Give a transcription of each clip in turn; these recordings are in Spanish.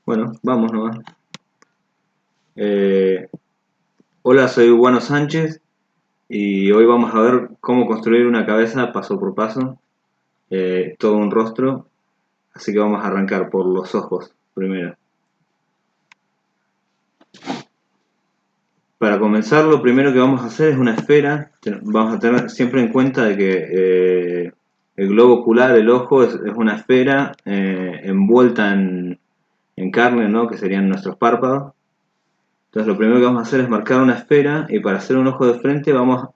Bueno, vamos nomás. Eh, Hola, soy Guano Sánchez y hoy vamos a ver cómo construir una cabeza paso por paso, todo un rostro, así que vamos a arrancar por los ojos primero. Para comenzar, lo primero que vamos a hacer es una esfera. Vamos a tener siempre en cuenta de que el globo ocular, el ojo, es una esfera envuelta en carne, ¿no? Que serían nuestros párpados. Entonces lo primero que vamos a hacer es marcar una esfera y para hacer un ojo de frente vamos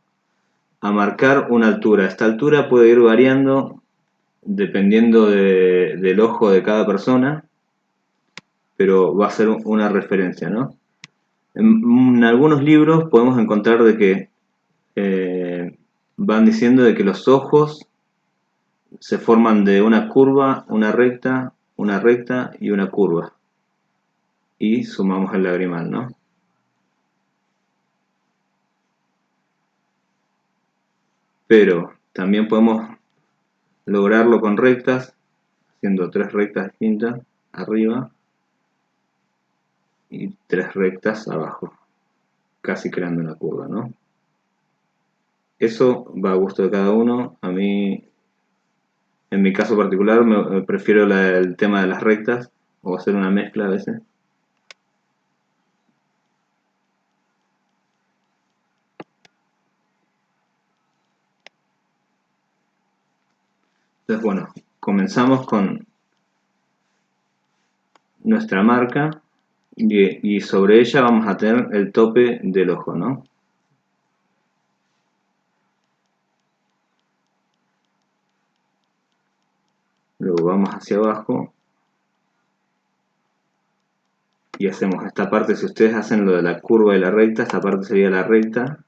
a marcar una altura. Esta altura puede ir variando dependiendo del ojo de cada persona, pero va a ser una referencia, ¿no? En algunos libros podemos encontrar de que van diciendo de que los ojos se forman de una curva, una recta y una curva. Y sumamos el lagrimal, ¿no? Pero también podemos lograrlo con rectas, haciendo 3 rectas distintas arriba y 3 rectas abajo, casi creando una curva, ¿no? Eso va a gusto de cada uno. A mí, en mi caso particular, prefiero el tema de las rectas o hacer una mezcla a veces. Entonces, bueno, comenzamos con nuestra marca y sobre ella vamos a tener el tope del ojo, ¿no? Luego vamos hacia abajo y hacemos esta parte. Si ustedes hacen lo de la curva y la recta, esta parte sería la recta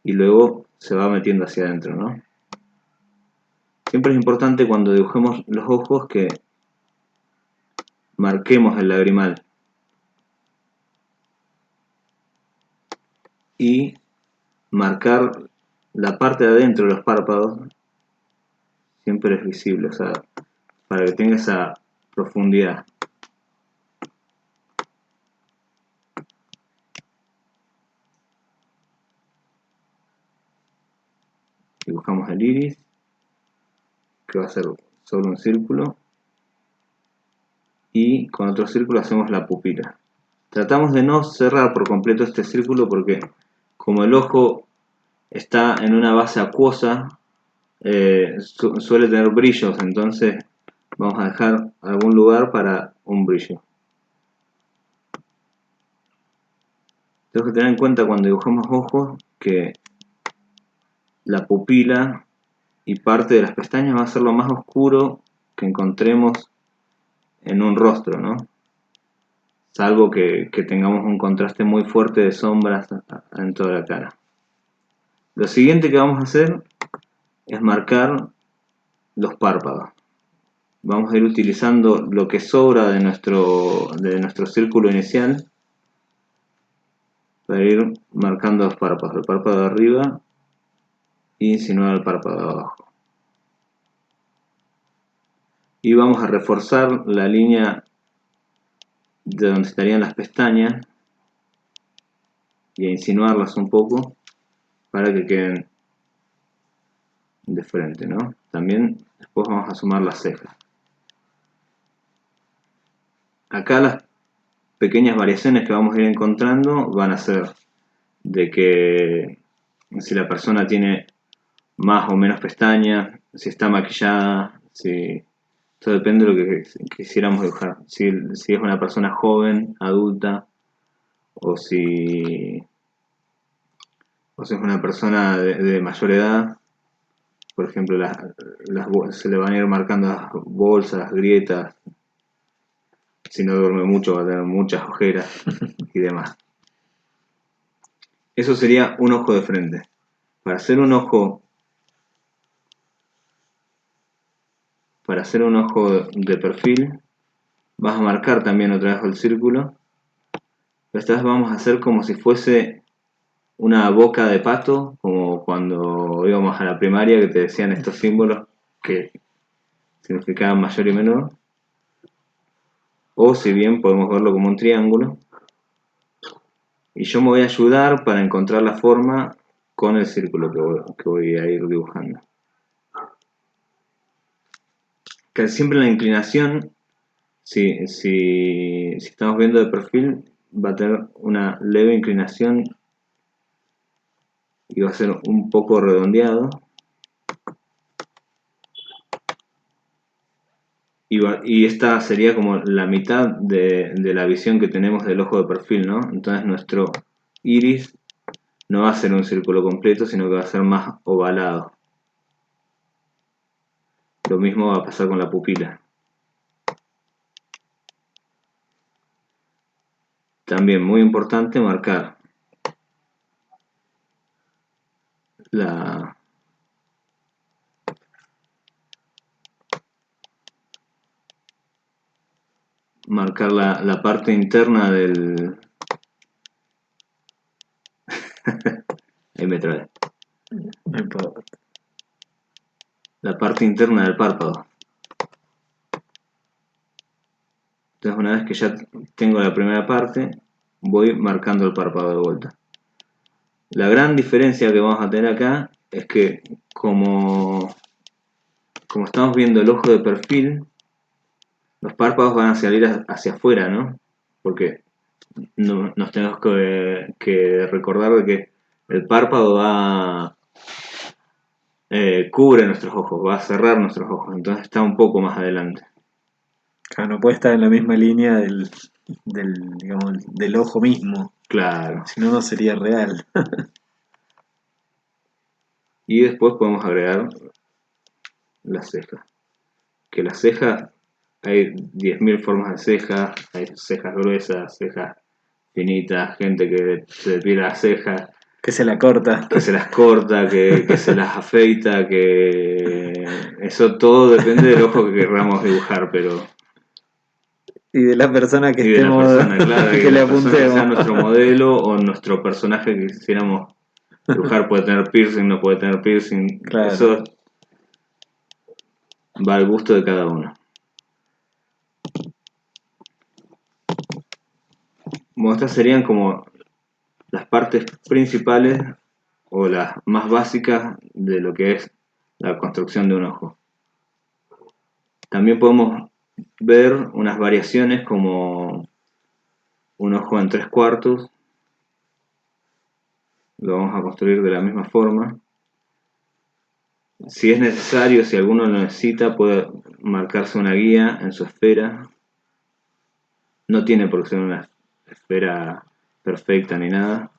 y luego se va metiendo hacia adentro, ¿no? Siempre es importante cuando dibujemos los ojos que marquemos el lagrimal y marcar la parte de adentro de los párpados siempre es visible, o sea, para que tenga esa profundidad. Dibujamos el iris, que va a ser solo un círculo, y con otro círculo hacemos la pupila. Tratamos de no cerrar por completo este círculo porque como el ojo está en una base acuosa, suele tener brillos, entonces vamos a dejar algún lugar para un brillo. Tengo que tener en cuenta cuando dibujamos ojos que la pupila y parte de las pestañas va a ser lo más oscuro que encontremos en un rostro, ¿no? Salvo que tengamos un contraste muy fuerte de sombras en toda la cara. Lo siguiente que vamos a hacer es marcar los párpados. Vamos a ir utilizando lo que sobra de nuestro círculo inicial para ir marcando los párpados. El párpado de arriba y insinuar el párpado de abajo. Y vamos a reforzar la línea de donde estarían las pestañas y a insinuarlas un poco para que queden de frente, ¿no? También después vamos a sumar las cejas. Acá las pequeñas variaciones que vamos a ir encontrando van a ser de que si la persona tiene más o menos pestañas, si está maquillada, si... Esto depende de lo que quisiéramos dibujar. Si es una persona joven, adulta, o si es una persona de mayor edad. Por ejemplo, se le van a ir marcando las bolsas, las grietas. Si no duerme mucho va a tener muchas ojeras y demás. Eso sería un ojo de frente. Para hacer un ojo de perfil, vas a marcar también otra vez el círculo. Pero esta vez vamos a hacer como si fuese una boca de pato, como cuando íbamos a la primaria que te decían estos símbolos que significaban mayor y menor. o si bien podemos verlo como un triángulo. Y yo me voy a ayudar para encontrar la forma con el círculo que voy a ir dibujando. Que siempre la inclinación, si estamos viendo de perfil, va a tener una leve inclinación y va a ser un poco redondeado. Y esta sería como la mitad de la visión que tenemos del ojo de perfil, ¿no? Entonces nuestro iris no va a ser un círculo completo, sino que va a ser más ovalado. Lo mismo va a pasar con la pupila. También muy importante marcar la parte interna del... Ahí me trae. La parte interna del párpado. Entonces una vez que ya tengo la primera parte, voy marcando el párpado de vuelta. La gran diferencia que vamos a tener acá es que como estamos viendo el ojo de perfil, los párpados van a salir hacia afuera, ¿no? Porque nos tenemos que recordar de que el párpado cubre nuestros ojos, va a cerrar nuestros ojos, entonces está un poco más adelante. Claro, no puede estar en la misma línea digamos, del ojo mismo. Claro. Si no, no sería real. Y después podemos agregar las cejas. Que las cejas, hay 10.000 formas de cejas, hay cejas gruesas, cejas finitas, gente que se depila las cejas, Que se la corta. que se las corta, que se las afeita, que eso todo depende del ojo que querramos dibujar, pero... Y de la persona que Y de la estemos, persona, claro, y que de le la persona que sea apuntemos. nuestro modelo o nuestro personaje que quisiéramos dibujar, puede tener piercing, no puede tener piercing, Claro. eso va al gusto de cada uno. Bueno, estas serían como las partes principales o las más básicas de lo que es la construcción de un ojo. También podemos ver unas variaciones como un ojo en 3/4. Lo vamos a construir de la misma forma. Si es necesario, si alguno lo necesita, puede marcarse una guía en su esfera. No tiene por qué ser una esfera perfecta ni nada.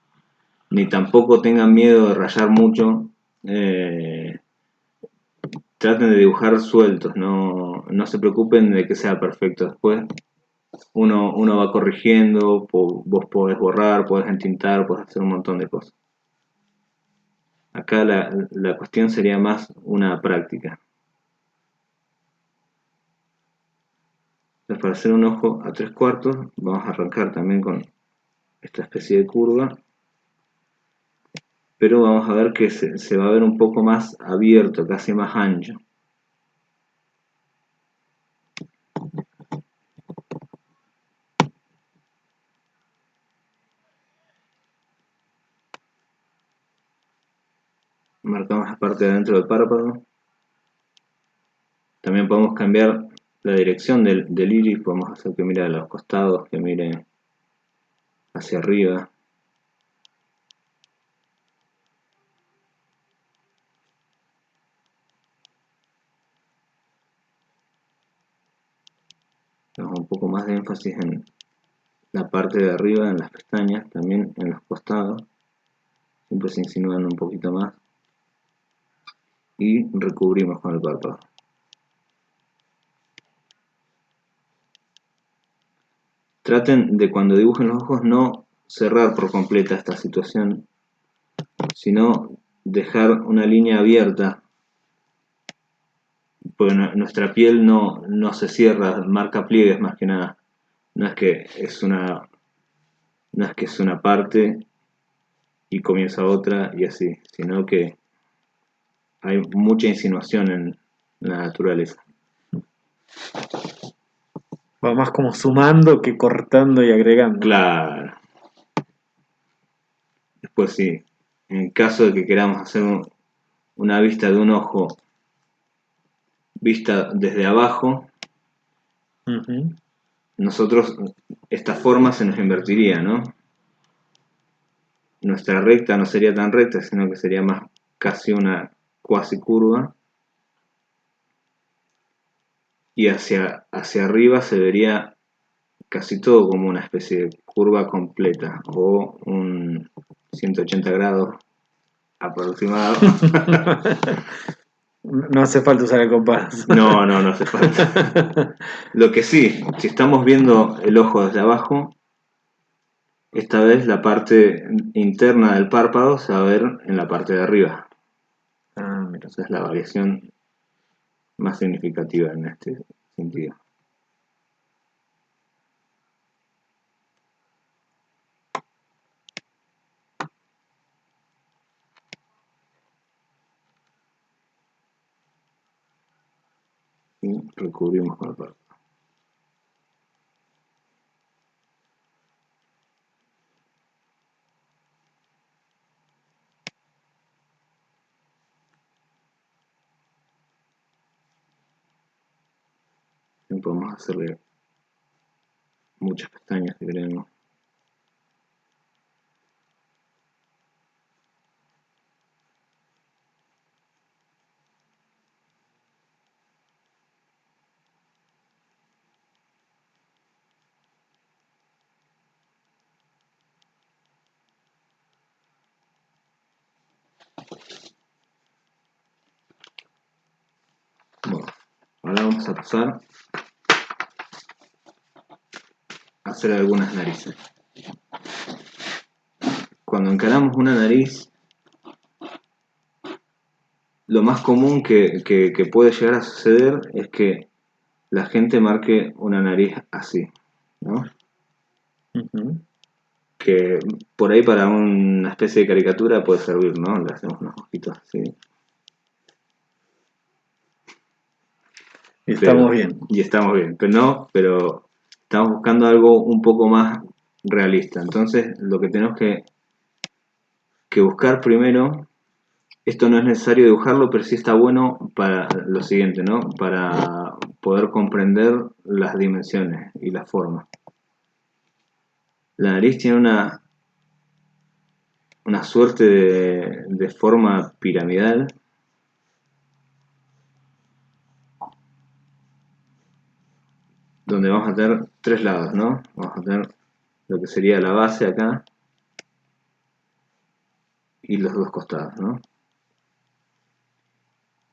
Ni tampoco tengan miedo de rayar mucho. Traten de dibujar sueltos, no se preocupen de que sea perfecto. Después uno va corrigiendo, vos podés borrar, podés entintar, podés hacer un montón de cosas. Acá la cuestión sería más una práctica. Entonces, para hacer un ojo a 3/4, vamos a arrancar también con esta especie de curva, pero vamos a ver que se va a ver un poco más abierto, casi más ancho. Marcamos la parte de adentro del párpado. También podemos cambiar la dirección del iris, podemos hacer que mire a los costados, que mire hacia arriba. Damos un poco más de énfasis en la parte de arriba, en las pestañas, también en los costados. Siempre se insinúan un poquito más. Y recubrimos con el párpado. Traten de cuando dibujen los ojos no cerrar por completa esta situación, sino dejar una línea abierta, porque nuestra piel no se cierra, marca pliegues más que nada. No es que es una parte y comienza otra y así, sino que hay mucha insinuación en la naturaleza. Va más como sumando que cortando y agregando. Claro. Después sí, en caso de que queramos hacer una vista de un ojo vista desde abajo, Ujú. nosotros esta forma se nos invertiría, ¿no? Nuestra recta no sería tan recta, sino que sería más casi una cuasi curva. Y hacia arriba se vería casi todo como una especie de curva completa o un 180 grados aproximado. No hace falta usar el compás. No, no, no hace falta. Lo que sí, si estamos viendo el ojo desde abajo, esta vez la parte interna del párpado se va a ver en la parte de arriba. Ah, mira. Esa es la variación más significativa en este sentido. Y recubrimos con el párpado. Y podemos hacerle muchas pestañas si queremos. Bueno, ahora vamos a pasar a hacer algunas narices. Cuando encaramos una nariz, lo más común que puede llegar a suceder es que la gente marque una nariz así, ¿no? Ujú. Que por ahí para una especie de caricatura puede servir, ¿no? Le hacemos unos ojitos así. Y Pero, estamos bien. y estamos bien, pero no, pero estamos buscando algo un poco más realista. Entonces, lo que tenemos que buscar primero, esto no es necesario dibujarlo, pero sí está bueno para lo siguiente, ¿no? Para poder comprender las dimensiones y la forma. La nariz tiene una suerte de forma piramidal, donde vamos a tener tres lados, ¿no? Vamos a tener lo que sería la base acá y los dos costados, ¿no?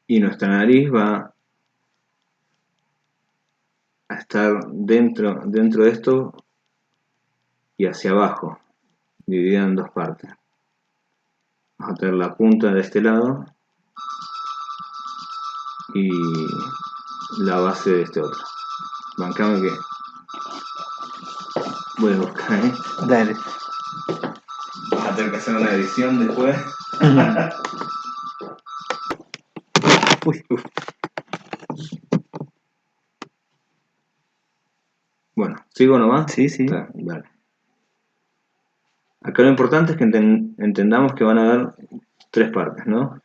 Y nuestra nariz va a estar dentro de esto y hacia abajo, dividida en dos partes. Vamos a tener la punta de este lado y la base de este otro. Bancame que voy a buscar, ¿eh? Dale. Vamos a tener que hacer una edición después. Uy, Uf. Bueno, ¿sigo nomás? sí, sí. Vale. Acá lo importante es que entendamos que van a haber tres partes, ¿no?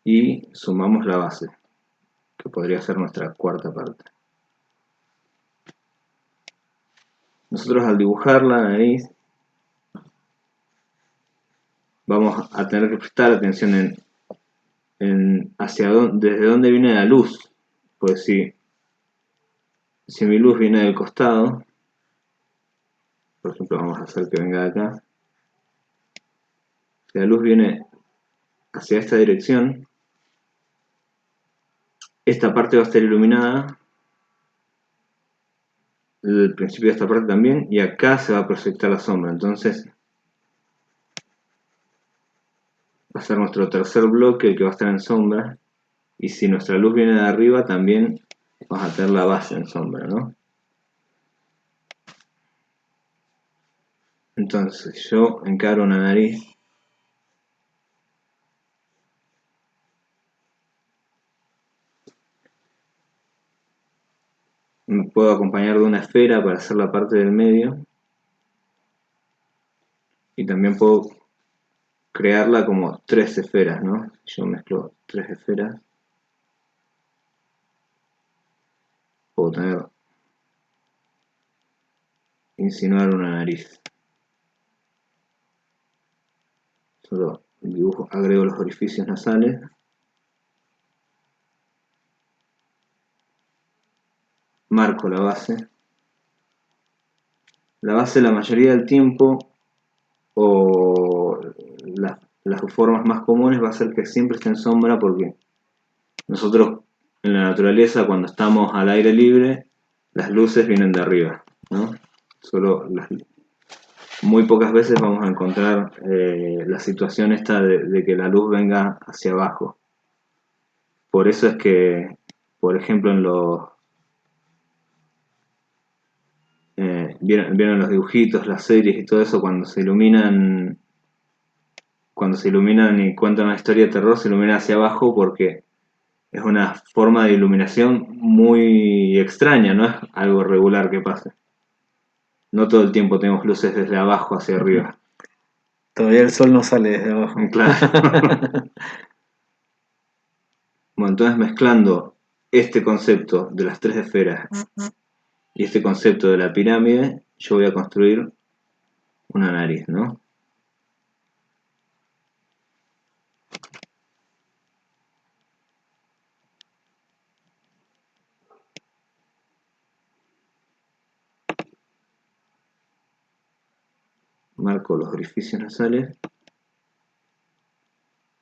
Y sumamos la base, que podría ser nuestra cuarta parte. Nosotros al dibujar la nariz vamos a tener que prestar atención en desde dónde viene la luz. Pues si mi luz viene del costado, por ejemplo vamos a hacer que venga de acá, si la luz viene hacia esta dirección, esta parte va a estar iluminada, el principio de esta parte también, y acá se va a proyectar la sombra. Entonces va a ser nuestro tercer bloque el que va a estar en sombra, y si nuestra luz viene de arriba también vamos a tener la base en sombra, ¿no? Entonces yo encaro una nariz Me puedo acompañar de una esfera para hacer la parte del medio. Y también puedo crearla como 3 esferas, ¿no? Yo mezclo 3 esferas. Puedo insinuar una nariz. Solo dibujo, agrego los orificios nasales. Marco la base. La base la mayoría del tiempo, o las formas más comunes, va a ser que siempre esté en sombra, porque nosotros en la naturaleza, cuando estamos al aire libre, las luces vienen de arriba, ¿no? Solo muy pocas veces vamos a encontrar la situación esta de que la luz venga hacia abajo. Por eso es que, por ejemplo, vieron los dibujitos, las series y todo eso, cuando se iluminan y cuentan una historia de terror, se ilumina hacia abajo porque es una forma de iluminación muy extraña, no es algo regular que pase. No todo el tiempo tenemos luces desde abajo hacia arriba. Todavía el sol no sale desde abajo. Claro. Bueno, entonces mezclando este concepto de las 3 esferas y este concepto de la pirámide, yo voy a construir una nariz, ¿no? Marco los orificios nasales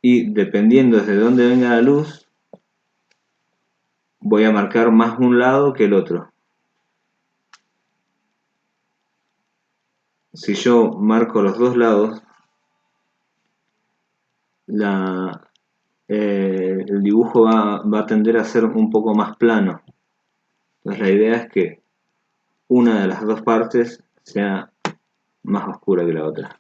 y dependiendo desde dónde venga la luz, voy a marcar más un lado que el otro. Si yo marco los dos lados, el dibujo va a tender a ser un poco más plano. Entonces la idea es que una de las dos partes sea más oscura que la otra.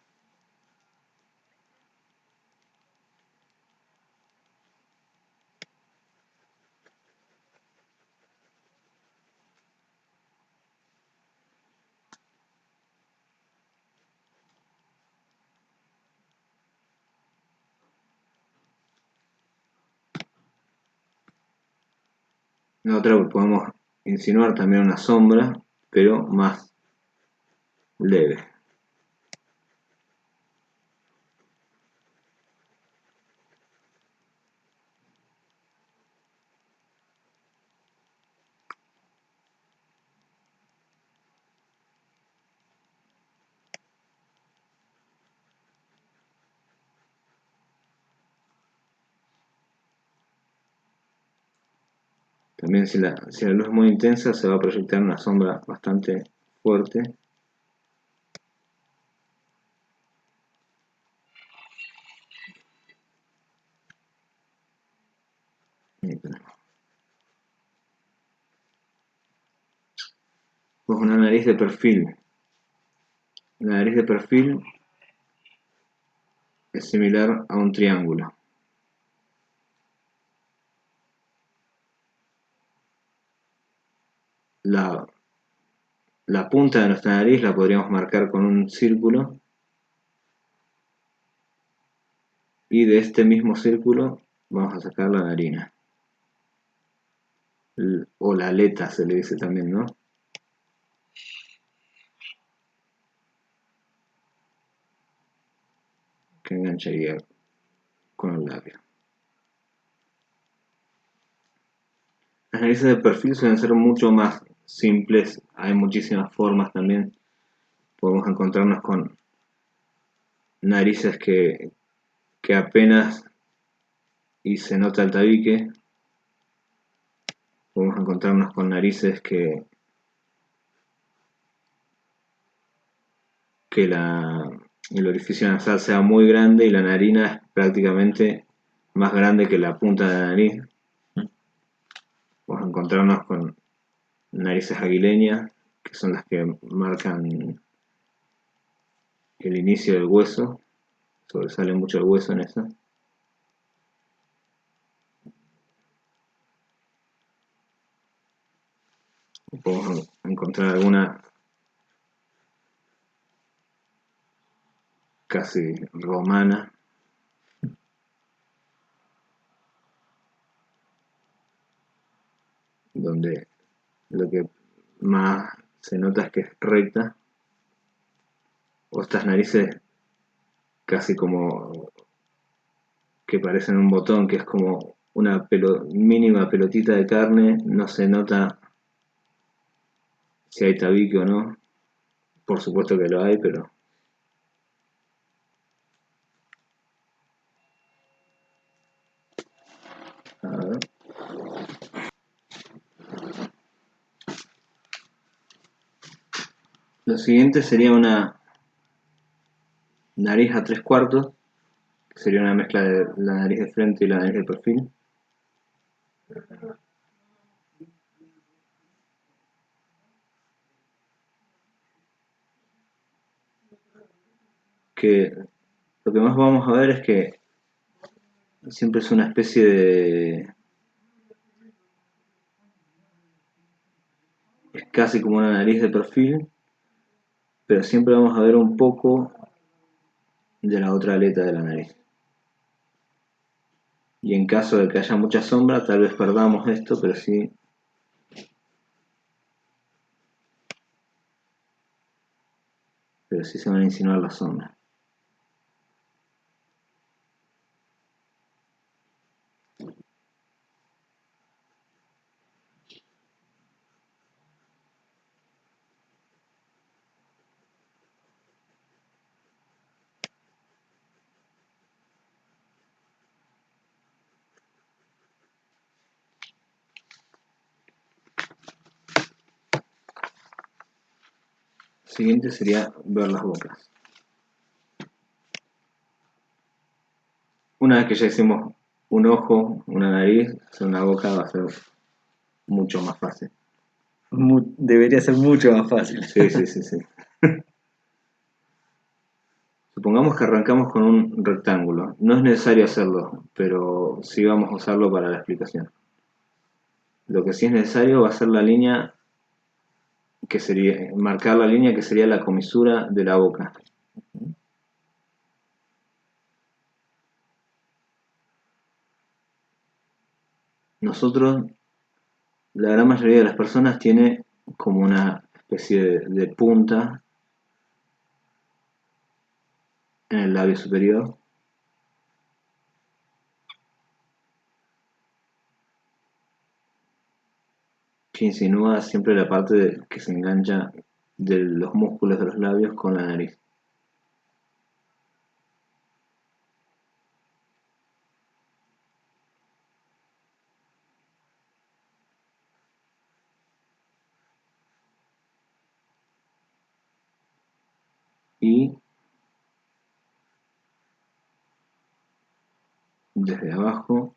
La otra podemos insinuar también una sombra, pero más leve. También si la luz es muy intensa se va a proyectar una sombra bastante fuerte. Pues una nariz de perfil. La nariz de perfil es similar a un triángulo. La punta de nuestra nariz la podríamos marcar con un círculo y de este mismo círculo vamos a sacar la narina. O la aleta se le dice también, ¿no? Que engancharía con el labio. Las narices de perfil suelen ser mucho más simples, hay muchísimas formas también. Podemos encontrarnos con narices que apenas y se nota el tabique. Podemos encontrarnos con narices que el orificio nasal sea muy grande y la narina es prácticamente más grande que la punta de la nariz. Podemos encontrarnos con narices aguileñas, que son las que marcan el inicio del hueso, sobresale mucho el hueso en eso. Podemos encontrar alguna casi romana, donde lo que más se nota es que es recta, o estas narices casi como que parecen un botón, que es como una mínima pelotita de carne, no se nota si hay tabique o no, por supuesto que lo hay, pero a ver. Lo siguiente sería una nariz a 3/4, que sería una mezcla de la nariz de frente y la nariz de perfil. Que lo que más vamos a ver es que siempre es una especie de... es casi como una nariz de perfil, pero siempre vamos a ver un poco de la otra aleta de la nariz. Y en caso de que haya mucha sombra, tal vez perdamos esto, pero sí se van a insinuar las sombras. Siguiente sería ver las bocas. Una vez que ya hicimos un ojo, una nariz, hacer una boca va a ser mucho más fácil. Debería ser mucho más fácil. Sí, sí, sí, sí. Supongamos que arrancamos con un rectángulo. No es necesario hacerlo, pero sí vamos a usarlo para la explicación. Lo que sí es necesario va a ser la línea que sería, marcar la línea que sería la comisura de la boca. Nosotros, la gran mayoría de las personas tiene como una especie de punta en el labio superior, que insinúa siempre la parte que se engancha de los músculos de los labios con la nariz. Y desde abajo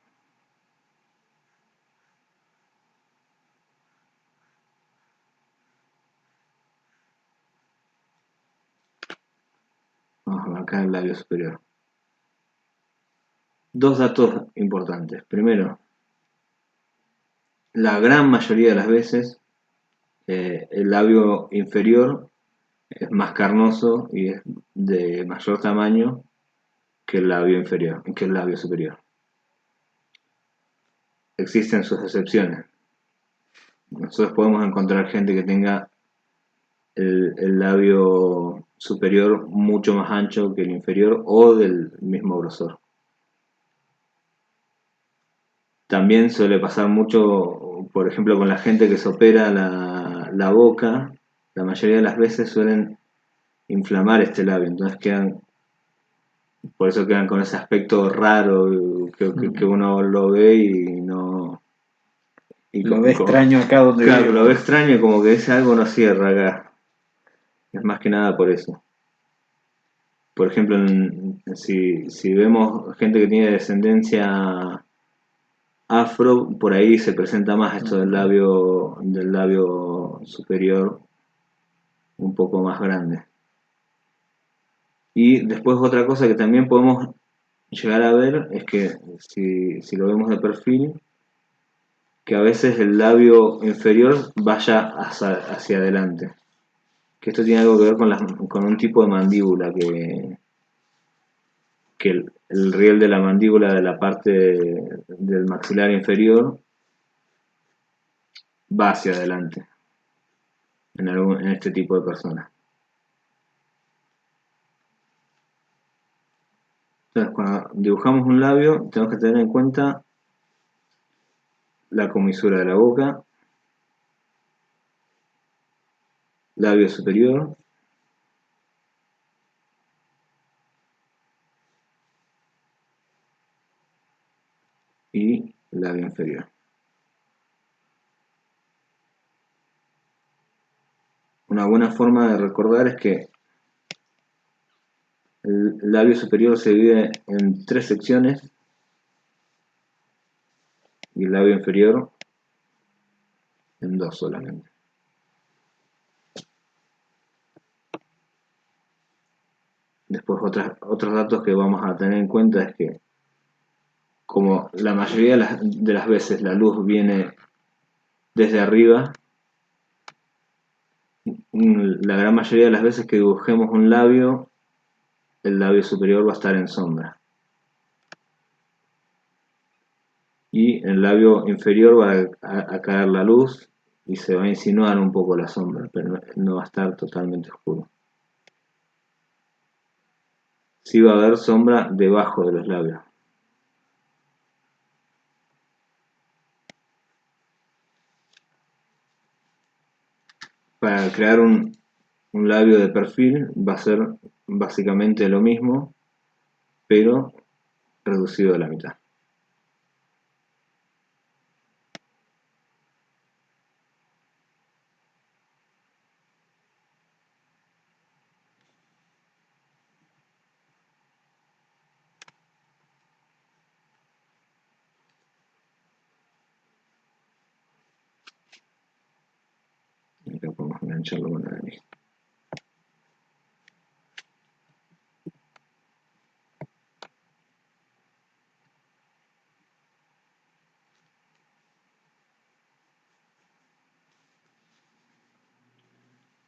vamos a marcar el labio superior. Dos datos importantes. Primero, la gran mayoría de las veces el labio inferior es más carnoso y es de mayor tamaño que el labio inferior, que el labio superior. Existen sus excepciones. Nosotros podemos encontrar gente que tenga el labio superior mucho más ancho que el inferior o del mismo grosor. También suele pasar mucho, por ejemplo, con la gente que se opera la boca, la mayoría de las veces suelen inflamar este labio, entonces por eso quedan con ese aspecto raro que uno lo ve y no... Lo ve extraño acá donde claro, vive. lo ve extraño y como que ese algo no cierra acá. Es más que nada por eso. Por ejemplo, si vemos gente que tiene descendencia afro, por ahí se presenta más esto del labio superior un poco más grande. Y después otra cosa que también podemos llegar a ver es que si lo vemos de perfil, que a veces el labio inferior vaya hacia adelante. Que esto tiene algo que ver con un tipo de mandíbula, que el riel de la mandíbula de la parte del maxilar inferior va hacia adelante en este tipo de personas. Entonces, cuando dibujamos un labio, tenemos que tener en cuenta la comisura de la boca, labio superior, y labio inferior. Una buena forma de recordar es que el labio superior se divide en 3 secciones y el labio inferior en 2 solamente. Después otros datos que vamos a tener en cuenta es que como la mayoría de las veces la luz viene desde arriba, la gran mayoría de las veces que dibujemos un labio, el labio superior va a estar en sombra. Y en el labio inferior va a caer la luz y se va a insinuar un poco la sombra, pero no va a estar totalmente oscuro. Sí va a haber sombra debajo de los labios. Para crear un labio de perfil va a ser básicamente lo mismo, pero reducido a la mitad. Y acá podemos engancharlo con la nariz.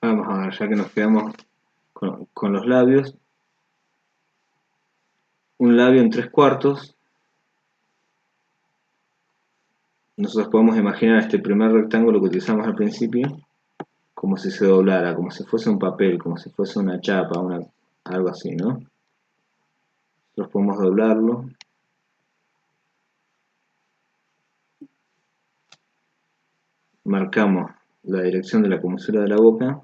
Vamos a ver, ya que nos quedamos con los labios, un labio en 3/4. Nosotros podemos imaginar este primer rectángulo que utilizamos al principio como si se doblara, como si fuese un papel, como si fuese una chapa, algo así, ¿no? Nosotros podemos doblarlo. Marcamos la dirección de la comisura de la boca.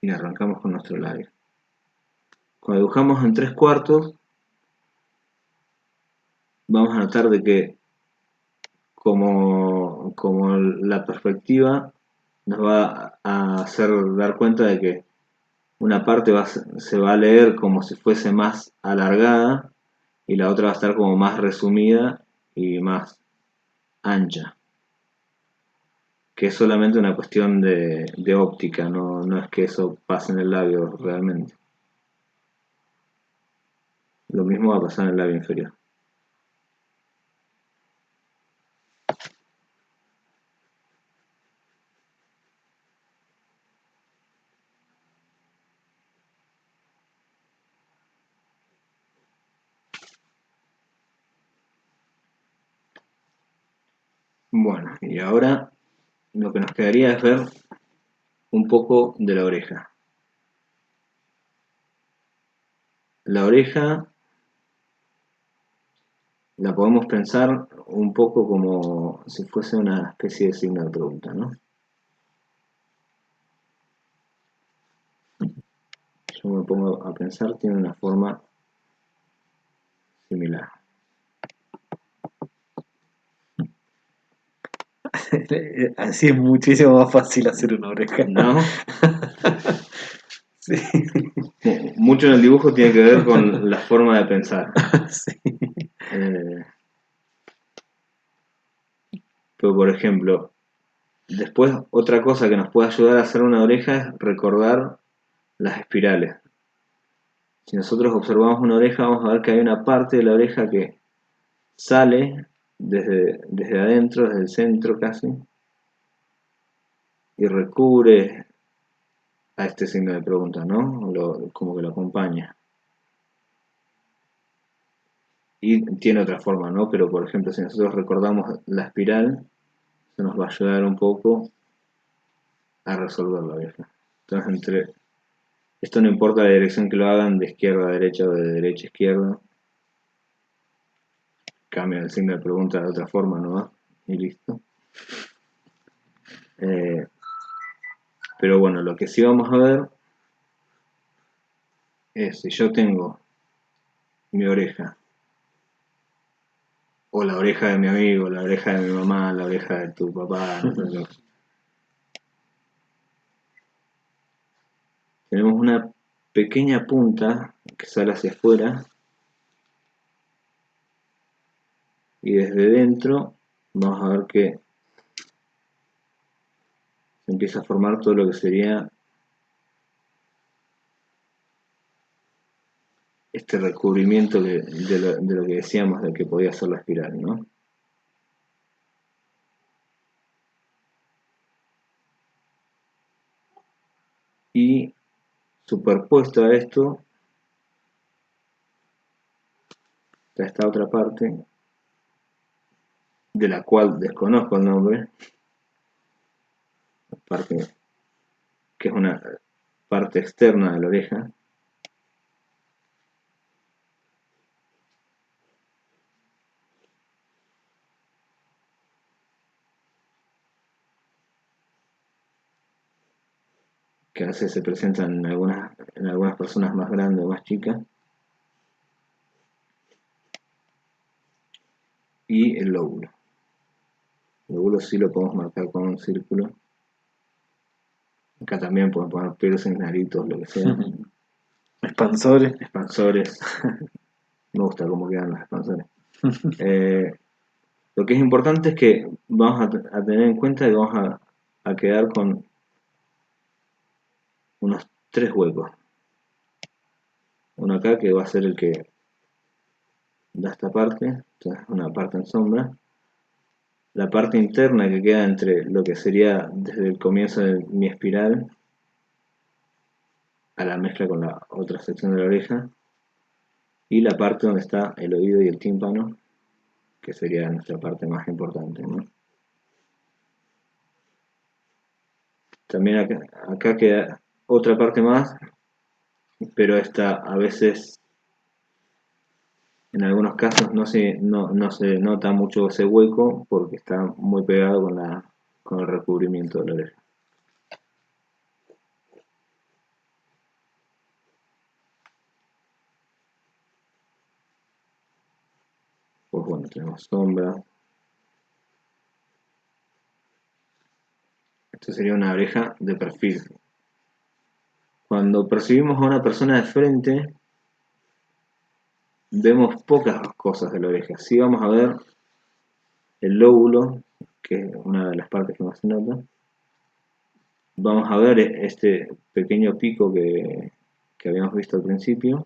Y arrancamos con nuestro labio. Cuando dibujamos en 3/4, vamos a notar de que como la perspectiva nos va a hacer dar cuenta de que una parte se va a leer como si fuese más alargada y la otra va a estar como más resumida y más ancha, que es solamente una cuestión de óptica, no es que eso pase en el labio realmente. Lo mismo va a pasar en el labio inferior. Bueno, y ahora lo que nos quedaría es ver un poco de la oreja. La oreja la podemos pensar un poco como si fuese una especie de signo de pregunta, ¿no? Yo me pongo a pensar, tiene una forma similar. Así es muchísimo más fácil hacer una oreja. ¿No? Sí. Mucho en el dibujo tiene que ver con la forma de pensar. Sí. Pero por ejemplo, después otra cosa que nos puede ayudar a hacer una oreja es recordar las espirales. Si nosotros observamos una oreja, vamos a ver que hay una parte de la oreja que sale desde adentro, desde el centro casi, y recubre a este signo de pregunta, ¿no? Como que lo acompaña. Y tiene otra forma, ¿no? Pero por ejemplo, si nosotros recordamos la espiral, se nos va a ayudar un poco a resolver la oreja. Entonces, esto no importa la dirección que lo hagan, de izquierda a derecha o de derecha a izquierda, cambia el signo de pregunta de otra forma, ¿no? Y listo. Pero bueno, lo que sí vamos a ver es si yo tengo mi oreja, o la oreja de mi amigo, la oreja de mi mamá, la oreja de tu papá, no sé, tenemos una pequeña punta que sale hacia afuera y desde dentro vamos a ver que se empieza a formar todo lo que sería este recubrimiento de lo que decíamos de que podía ser la espiral, ¿no? Y superpuesto a esto está esta otra parte, de la cual desconozco el nombre, parte que es una parte externa de la oreja, que a veces se presentan en algunas personas más grandes o más chicas, y el lóbulo. El lóbulo sí lo podemos marcar con un círculo. Acá también podemos poner piercing, naritos, lo que sea. Expansores. Expansores. Me gusta cómo quedan los expansores. Lo que es importante es que vamos a tener en cuenta que vamos a quedar con unos 3 huecos. Uno acá que va a ser el que da esta parte, entonces una parte en sombra. La parte interna que queda entre lo que sería desde el comienzo de mi espiral a la mezcla con la otra sección de la oreja. Y la parte donde está el oído y el tímpano, que sería nuestra parte más importante, ¿no? También acá queda otra parte más, pero esta a veces, en algunos casos, no se nota mucho ese hueco porque está muy pegado con el recubrimiento de la oreja. Pues bueno, tenemos sombra. Esto sería una oreja de perfil. Cuando percibimos a una persona de frente, vemos pocas cosas de la oreja. Sí vamos a ver el lóbulo, que es una de las partes que más se nota. Vamos a ver este pequeño pico que habíamos visto al principio,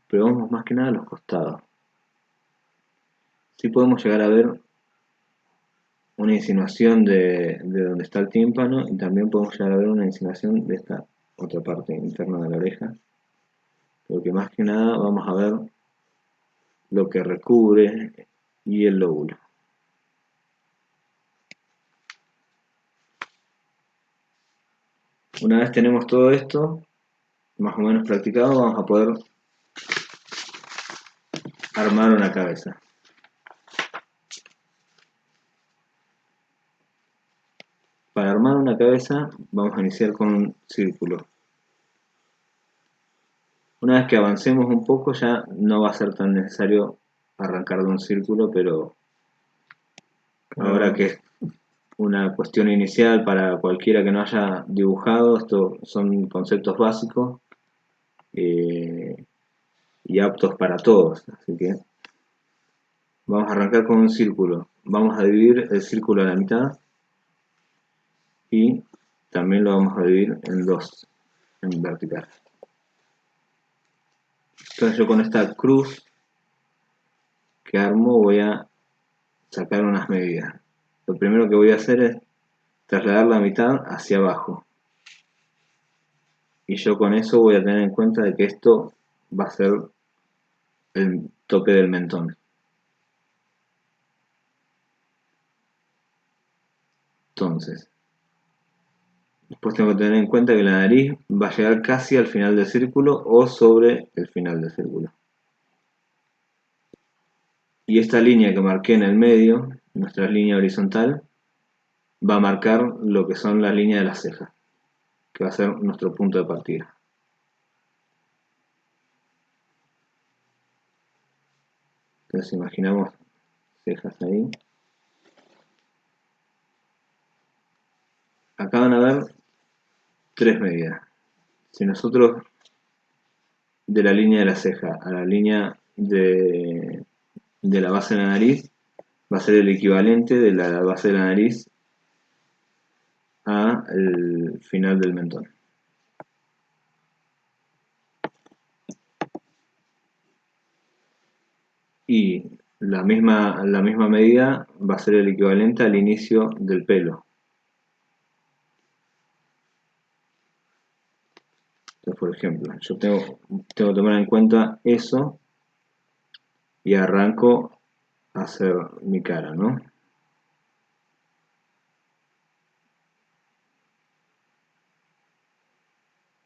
pero vemos más que nada los costados. Sí podemos llegar a ver una insinuación de donde está el tímpano y también podemos llegar a ver una insinuación de esta otra parte interna de la oreja, pero que más que nada vamos a ver lo que recubre y el lóbulo. Una vez tenemos todo esto más o menos practicado, vamos a poder armar una cabeza. Para armar una cabeza vamos a iniciar con un círculo. Una vez que avancemos un poco ya no va a ser tan necesario arrancar de un círculo, pero ahora que es una cuestión inicial para cualquiera que no haya dibujado, estos son conceptos básicos y aptos para todos. Así que vamos a arrancar con un círculo. Vamos a dividir el círculo a la mitad y también lo vamos a dividir en dos, en vertical. Entonces yo con esta cruz que armo voy a sacar unas medidas. Lo primero que voy a hacer es trasladar la mitad hacia abajo. Y yo con eso voy a tener en cuenta de que esto va a ser el tope del mentón. Entonces, después tengo que tener en cuenta que la nariz va a llegar casi al final del círculo o sobre el final del círculo. Y esta línea que marqué en el medio, nuestra línea horizontal, va a marcar lo que son las líneas de las cejas, que va a ser nuestro punto de partida. Entonces imaginamos cejas ahí. Acá van a ver tres medidas. Si nosotros de la línea de la ceja a la línea de la base de la nariz, va a ser el equivalente de la base de la nariz a el final del mentón. Y la misma medida va a ser el equivalente al inicio del pelo. Entonces, por ejemplo, yo tengo que tomar en cuenta eso y arranco a hacer mi cara, ¿no?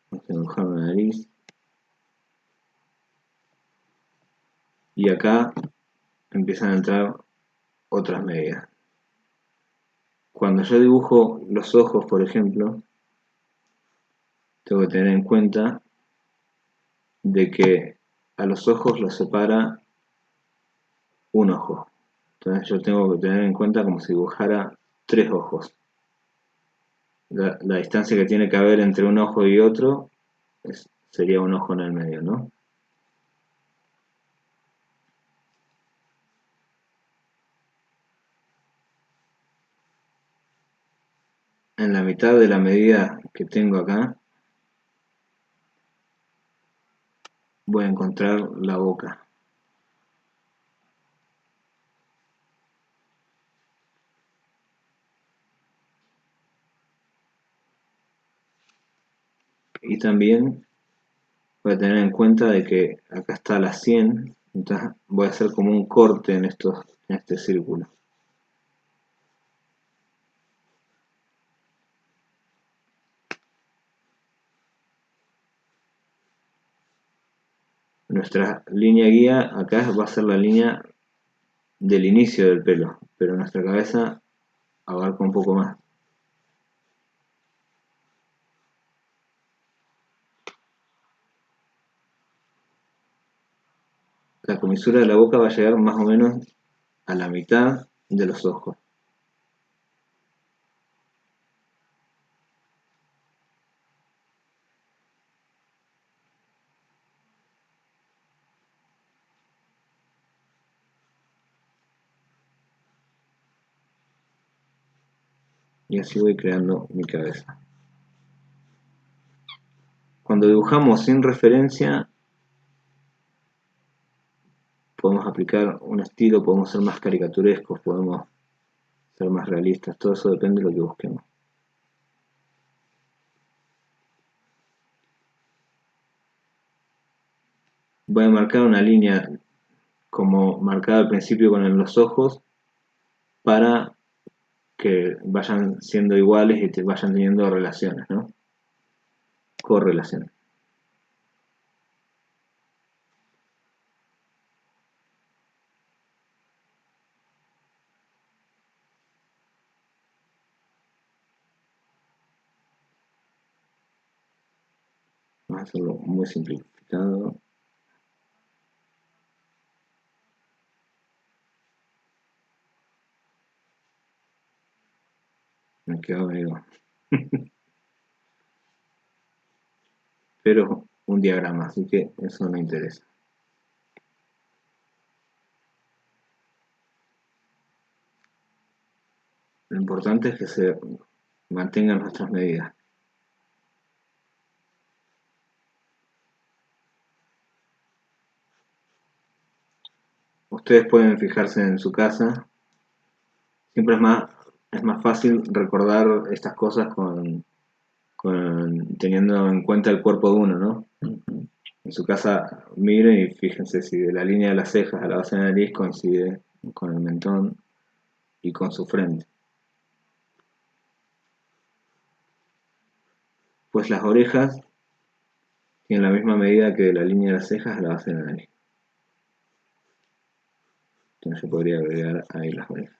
Vamos a dibujar la nariz. Y acá empiezan a entrar otras medidas. Cuando yo dibujo los ojos, por ejemplo, tengo que tener en cuenta de que a los ojos los separa un ojo. Entonces yo tengo que tener en cuenta como si dibujara tres ojos. La distancia que tiene que haber entre un ojo y otro sería un ojo en el medio, ¿no? En la mitad de la medida que tengo acá, voy a encontrar la boca. Y también voy a tener en cuenta de que acá está la 100, entonces voy a hacer como un corte en este círculo. Nuestra línea guía acá va a ser la línea del inicio del pelo, pero nuestra cabeza abarca un poco más. La comisura de la boca va a llegar más o menos a la mitad de los ojos. Y así voy creando mi cabeza. Cuando dibujamos sin referencia, podemos aplicar un estilo, podemos ser más caricaturescos, podemos ser más realistas, todo eso depende de lo que busquemos. Voy a marcar una línea como marcada al principio con los ojos para que vayan siendo iguales y te vayan teniendo relaciones, ¿no? Correlaciones. Vamos a hacerlo muy simplificado. Me quedo medio. Pero un diagrama, así que eso no me interesa. Lo importante es que se mantengan nuestras medidas. ustedes pueden fijarse en su casa. Siempre es más fácil recordar estas cosas teniendo en cuenta el cuerpo de uno, ¿no? Ujú. En su casa miren y fíjense si de la línea de las cejas a la base de la nariz coincide con el mentón y con su frente. Pues las orejas tienen la misma medida que de la línea de las cejas a la base de la nariz. Entonces se podría agregar ahí las orejas.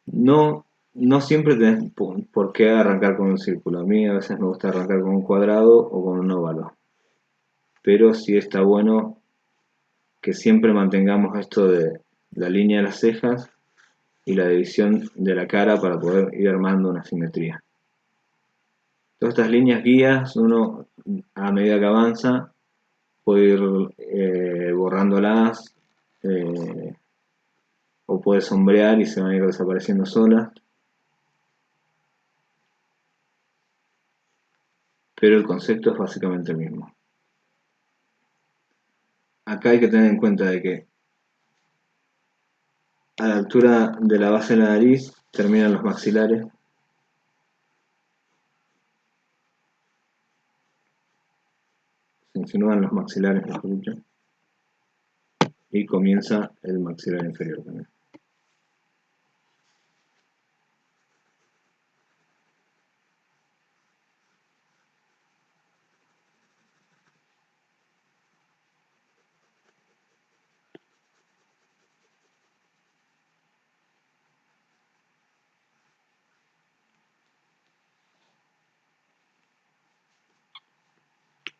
No, no siempre tenés por qué arrancar con un círculo. A mí a veces me gusta arrancar con un cuadrado o con un óvalo. Pero sí está bueno que siempre mantengamos esto de la línea de las cejas y la división de la cara para poder ir armando una simetría. Todas estas líneas guías, uno a medida que avanza puede ir borrándolas eh, o puede sombrear y se van a ir desapareciendo solas. Pero el concepto es básicamente el mismo. Acá hay que tener en cuenta de que a la altura de la base de la nariz terminan los maxilares. Se insinúan los maxilares, mejor dicho, y comienza el maxilar inferior también.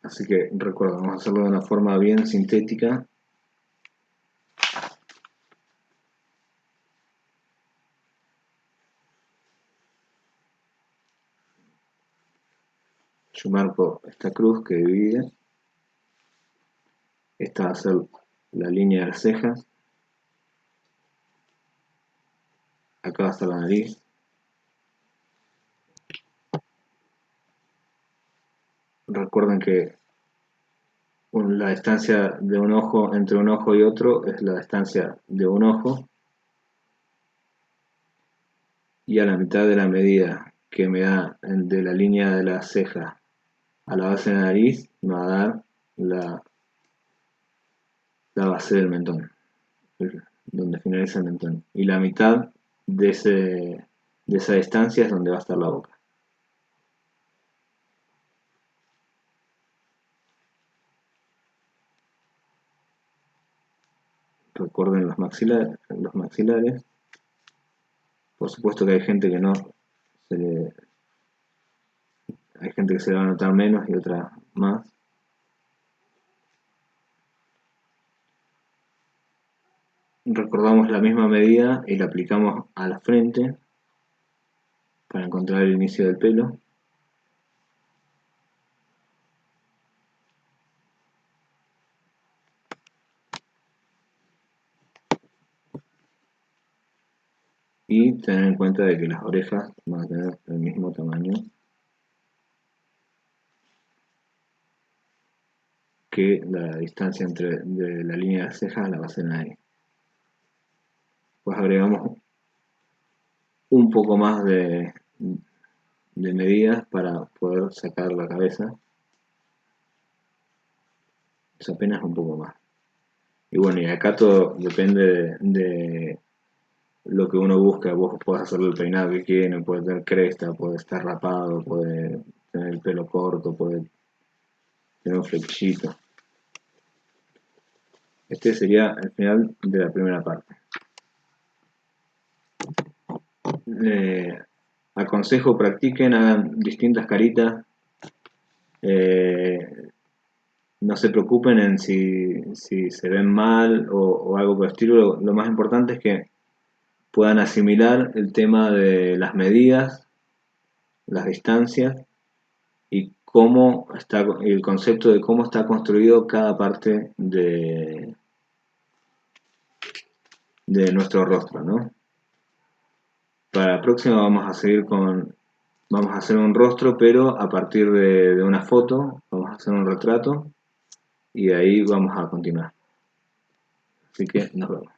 Así que recuerda, vamos a hacerlo de una forma bien sintética. Yo marco esta cruz que divide. Esta va a ser la línea de las cejas. Acá va a estar la nariz. Recuerden que la distancia de un ojo entre un ojo y otro es la distancia de un ojo. Y a la mitad de la medida que me da de la línea de la ceja a la base de la nariz, me va a dar la base del mentón, donde finaliza el mentón. Y la mitad de esa distancia es donde va a estar la boca. Recuerden los maxilares. Por supuesto que hay gente que no se le, hay gente que se le va a notar menos y otra más. Recordamos la misma medida y la aplicamos a la frente para encontrar el inicio del pelo. Y tener en cuenta de que las orejas van a tener el mismo tamaño que la distancia de la línea de las cejas a la base de la nariz. Pues agregamos un poco más de medidas para poder sacar la cabeza. Es apenas un poco más. Y bueno, y acá todo depende de lo que uno busca. Vos podés hacerle el peinado que quieras, puede tener cresta, puede estar rapado, puede tener el pelo corto, puede tener un flechito. Este sería el final de la primera parte. Aconsejo practiquen, hagan distintas caritas. No se preocupen en si se ven mal o algo por el estilo. Lo más importante es que puedan asimilar el tema de las medidas, las distancias y cómo está el concepto de cómo está construido cada parte de nuestro rostro, ¿no? Para la próxima vamos a seguir vamos a hacer un rostro, pero a partir de una foto. Vamos a hacer un retrato y de ahí vamos a continuar. Así que nos vemos.